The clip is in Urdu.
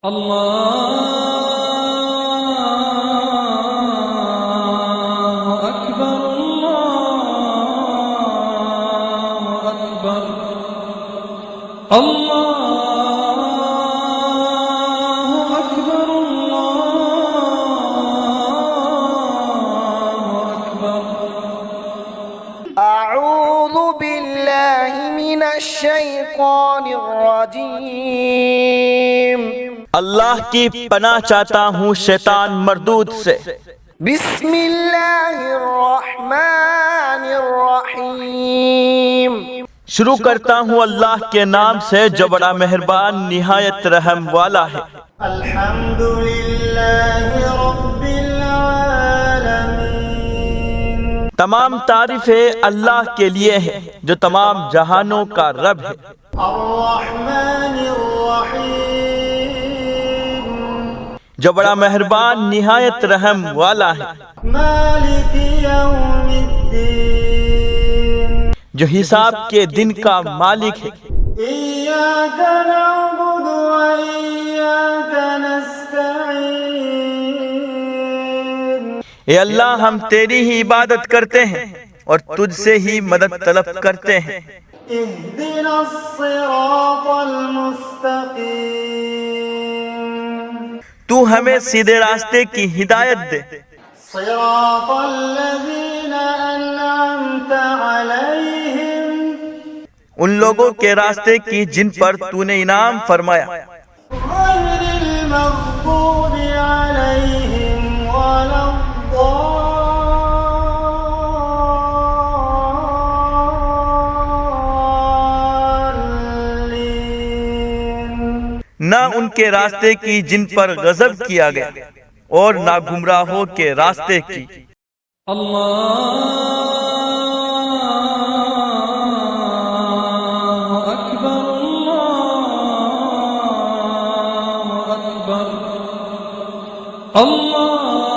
اللہ اکبر اللہ اکبر اللہ اکبر اللہ اکبر۔ اعوذ باللہ من الشیطان الرجیم، اللہ کی پناہ چاہتا ہوں شیطان مردود سے۔ بسم اللہ الرحمن الرحیم، شروع کرتا ہوں اللہ کے نام سے جو بڑا مہربان نہایت رحم والا ہے۔ الحمدللہ رب العالمین، تمام تعریفیں اللہ کے لیے ہے جو تمام جہانوں کا رب ہے۔ الرحمن الرحیم، جو بڑا مہربان نہایت رحم والا ہے۔ مالک یوم الدین، جو حساب کے دن کا مالک ہے۔ ایاک نعبد و ایاک نستعین، اے اللہ ہم تیری ہی عبادت کرتے ہیں اور تجھ سے ہی مدد طلب کرتے ہیں۔ اہدنا الصراط المستقیم، تو ہمیں سیدھے راستے کی ہدایت دے۔ صراط الذین انعمت علیہم، ان لوگوں کے راستے کی جن پر تو نے انعام فرمایا۔ غیر المغضوب علیہم ولا الضالین، نہ ان کے راستے کی جن پر غضب کیا گیا اور نہ گمراہوں کے راستے کی۔ اللہ اکبر اللہ اکبر اللہ